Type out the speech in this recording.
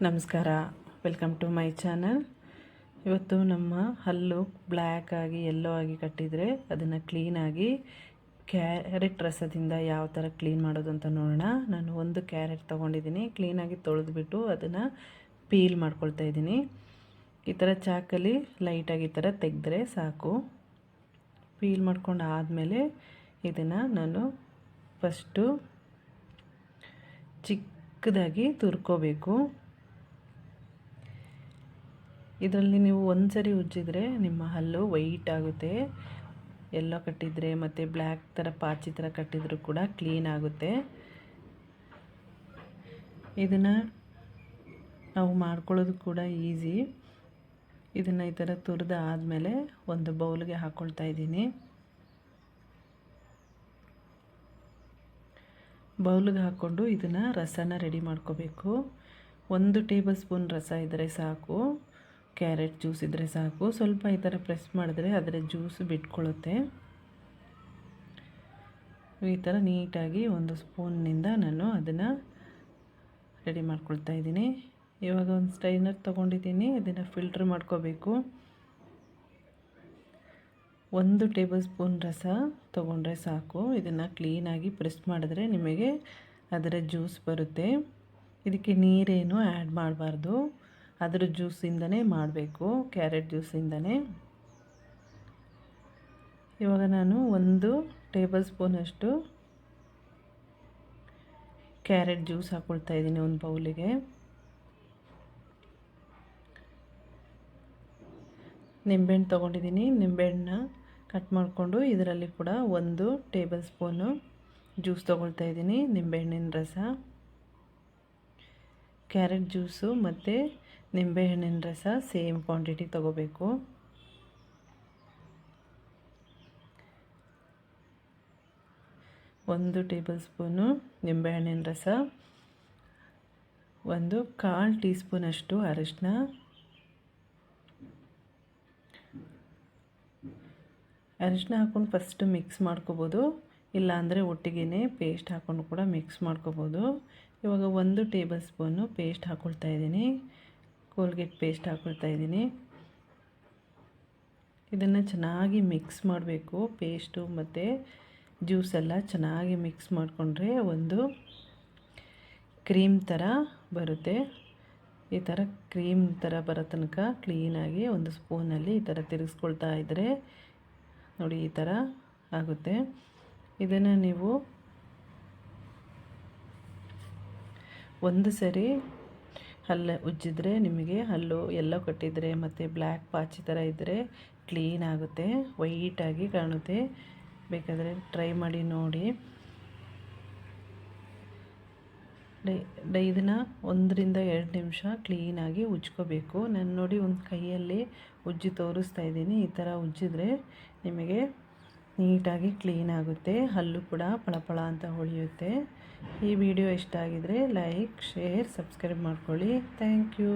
ನಮಸ್ಕಾರ, welcome to my channel. ಇವತ್ತು ನಮ್ಮ ಹಲ್ಲು ಬ್ಲ್ಯಾಕ್ ಆಗಿ ಯೆಲ್ಲೋ ಆಗಿ ಕಟ್ಟಿದರೆ ಅದನ್ನು ಕ್ಲೀನಾಗಿ ಕ್ಯಾರೆಟ್ ರಸದಿಂದ ಯಾವ ಥರ ಕ್ಲೀನ್ ಮಾಡೋದು ಅಂತ ನೋಡೋಣ. ನಾನು ಒಂದು ಕ್ಯಾರೆಟ್ ತೊಗೊಂಡಿದ್ದೀನಿ, ಕ್ಲೀನಾಗಿ ತೊಳೆದ್ಬಿಟ್ಟು ಅದನ್ನು ಪೀಲ್ ಮಾಡ್ಕೊಳ್ತಾ ಇದ್ದೀನಿ. ಈ ಥರ ಚಾಕಲ್ಲಿ ಲೈಟಾಗಿ ಈ ಥರ ತೆಗೆದ್ರೆ ಸಾಕು. ಪೀಲ್ ಮಾಡ್ಕೊಂಡು ಆದಮೇಲೆ ಇದನ್ನು ನಾನು ಫಸ್ಟು ಚಿಕ್ಕದಾಗಿ ತುರ್ಕೋಬೇಕು. ಇದರಲ್ಲಿ ನೀವು ಒಂದು ಸರಿ ಉಜ್ಜಿದ್ರೆ ನಿಮ್ಮ ಹಲ್ಲು ವೈಟ್ ಆಗುತ್ತೆ. ಎಲ್ಲೋ ಕಟ್ಟಿದರೆ ಮತ್ತು ಬ್ಲ್ಯಾಕ್ ಥರ ಪಾಚಿ ಥರ ಕಟ್ಟಿದರೂ ಕೂಡ ಕ್ಲೀನ್ ಆಗುತ್ತೆ. ಇದನ್ನು ನಾವು ಮಾಡ್ಕೊಳ್ಳೋದು ಕೂಡ ಈಸಿ. ಇದನ್ನು ಈ ಥರ ತುರಿದ ಆದಮೇಲೆ ಒಂದು ಬೌಲ್ಗೆ ಹಾಕ್ಕೊಳ್ತಾ ಇದ್ದೀನಿ. ಬೌಲ್ಗೆ ಹಾಕ್ಕೊಂಡು ಇದನ್ನು ರಸನ ರೆಡಿ ಮಾಡ್ಕೋಬೇಕು. 1 ಟೇಬಲ್ ಸ್ಪೂನ್ ರಸ ಇದ್ದರೆ ಸಾಕು, ಕ್ಯಾರೆಟ್ ಜ್ಯೂಸ್ ಇದ್ದರೆ ಸಾಕು. ಸ್ವಲ್ಪ ಈ ಥರ ಪ್ರೆಸ್ ಮಾಡಿದ್ರೆ ಅದರ ಜ್ಯೂಸ್ ಬಿಟ್ಕೊಳ್ಳುತ್ತೆ. ಈ ಥರ ನೀಟಾಗಿ 1 ಸ್ಪೂನ್ನಿಂದ ನಾನು ಅದನ್ನು ರೆಡಿ ಮಾಡ್ಕೊಳ್ತಾ ಇದ್ದೀನಿ. ಇವಾಗ ಒಂದು ಸ್ಟೈನರ್ ತೊಗೊಂಡಿದ್ದೀನಿ, ಇದನ್ನು ಫಿಲ್ಟ್ರ್ ಮಾಡ್ಕೋಬೇಕು. 1 ಟೇಬಲ್ ಸ್ಪೂನ್ ರಸ ತೊಗೊಂಡ್ರೆ ಸಾಕು. ಇದನ್ನು ಕ್ಲೀನಾಗಿ ಪ್ರೆಸ್ ಮಾಡಿದ್ರೆ ನಿಮಗೆ ಅದರ ಜ್ಯೂಸ್ ಬರುತ್ತೆ. ಇದಕ್ಕೆ ನೀರೇನು ಆ್ಯಡ್ ಮಾಡಬಾರ್ದು, ಅದರ ಜ್ಯೂಸಿಂದನೇ ಮಾಡಬೇಕು, ಕ್ಯಾರೆಟ್ ಜ್ಯೂಸಿಂದನೇ. ಇವಾಗ ನಾನು 1 ಟೇಬಲ್ ಸ್ಪೂನಷ್ಟು ಕ್ಯಾರೆಟ್ ಜ್ಯೂಸ್ ಹಾಕ್ಕೊಳ್ತಾ ಇದ್ದೀನಿ ಒಂದು ಬೌಲಿಗೆ. ನಿಂಬೆಹಣ್ಣು ತೊಗೊಂಡಿದ್ದೀನಿ, ನಿಂಬೆಹಣ್ಣನ್ನ ಕಟ್ ಮಾಡಿಕೊಂಡು ಇದರಲ್ಲಿ ಕೂಡ 1 ಟೇಬಲ್ ಸ್ಪೂನು ಜ್ಯೂಸ್ ತೊಗೊಳ್ತಾ ಇದ್ದೀನಿ, ನಿಂಬೆಹಣ್ಣಿನ ರಸ. ಕ್ಯಾರೆಟ್ ಜ್ಯೂಸು ಮತ್ತು ನಿಂಬೆಹಣ್ಣಿನ ರಸ ಸೇಮ್ ಕ್ವಾಂಟಿಟಿ ತೊಗೋಬೇಕು. ಒಂದು ಟೇಬಲ್ ಸ್ಪೂನು ನಿಂಬೆಹಣ್ಣಿನ ರಸ, 1/4 ಟೀ ಸ್ಪೂನಷ್ಟು ಅರಿಶಿನ, ಅರಿಶಿನ ಹಾಕ್ಕೊಂಡು ಫಸ್ಟು ಮಿಕ್ಸ್ ಮಾಡ್ಕೋಬೋದು, ಇಲ್ಲಾಂದರೆ ಒಟ್ಟಿಗೆ ಪೇಸ್ಟ್ ಹಾಕ್ಕೊಂಡು ಕೂಡ ಮಿಕ್ಸ್ ಮಾಡ್ಕೋಬೋದು. ಇವಾಗ 1 ಟೇಬಲ್ ಸ್ಪೂನು ಪೇಸ್ಟ್ ಹಾಕ್ಕೊಳ್ತಾ ಇದ್ದೀನಿ, ಕೋಲ್ಗೇಟ್ ಪೇಸ್ಟ್ ಹಾಕ್ಕೊಳ್ತಾ ಇದ್ದೀನಿ. ಇದನ್ನು ಚೆನ್ನಾಗಿ ಮಿಕ್ಸ್ ಮಾಡಬೇಕು. ಪೇಸ್ಟು ಮತ್ತು ಜ್ಯೂಸೆಲ್ಲ ಚೆನ್ನಾಗಿ ಮಿಕ್ಸ್ ಮಾಡಿಕೊಂಡ್ರೆ ಒಂದು ಕ್ರೀಮ್ ಥರ ಬರುತ್ತೆ. ಈ ಥರ ಕ್ರೀಮ್ ಥರ ಬರೋ ತನಕ ಕ್ಲೀನಾಗಿ 1 ಸ್ಪೂನಲ್ಲಿ ಈ ಥರ ತಿರುಗಿಸ್ಕೊಳ್ತಾ ಇದ್ದರೆ ನೋಡಿ ಈ ಥರ ಆಗುತ್ತೆ. ಇದನ್ನು ನೀವು ಒಂದು ಸರಿ ಹಲ್ಲು ಉಜ್ಜಿದ್ರೆ ನಿಮಗೆ ಹಲ್ಲು ಎಲ್ಲೋ ಕಟ್ಟಿದರೆ ಮತ್ತು ಬ್ಲ್ಯಾಕ್ ಪಾಚಿ ಥರ ಇದ್ದರೆ ಕ್ಲೀನ್ ಆಗುತ್ತೆ, ವೈಟಾಗಿ ಕಾಣುತ್ತೆ. ಬೇಕಾದರೆ ಟ್ರೈ ಮಾಡಿ ನೋಡಿ. ಇದನ್ನು 1 ರಿಂದ 2 ನಿಮಿಷ ಕ್ಲೀನಾಗಿ ಉಜ್ಕೋಬೇಕು. ನಾನು ನೋಡಿ ಒಂದು ಕೈಯಲ್ಲಿ ಉಜ್ಜಿ ತೋರಿಸ್ತಾ ಇದ್ದೀನಿ. ಈ ಥರ ಉಜ್ಜಿದ್ರೆ ನಿಮಗೆ ನೀಟಾಗಿ ಕ್ಲೀನ್ ಆಗುತ್ತೆ, ಹಲ್ಲು ಕೂಡ ಪಳಪಳ ಅಂತ ಹೊಳೆಯುತ್ತೆ. ಈ ವಿಡಿಯೋ ಇಷ್ಟ ಆಗಿದರೆ ಲೈಕ್, ಶೇರ್, ಸಬ್ಸ್ಕ್ರೈಬ್ ಮಾಡ್ಕೊಳ್ಳಿ. Thank you.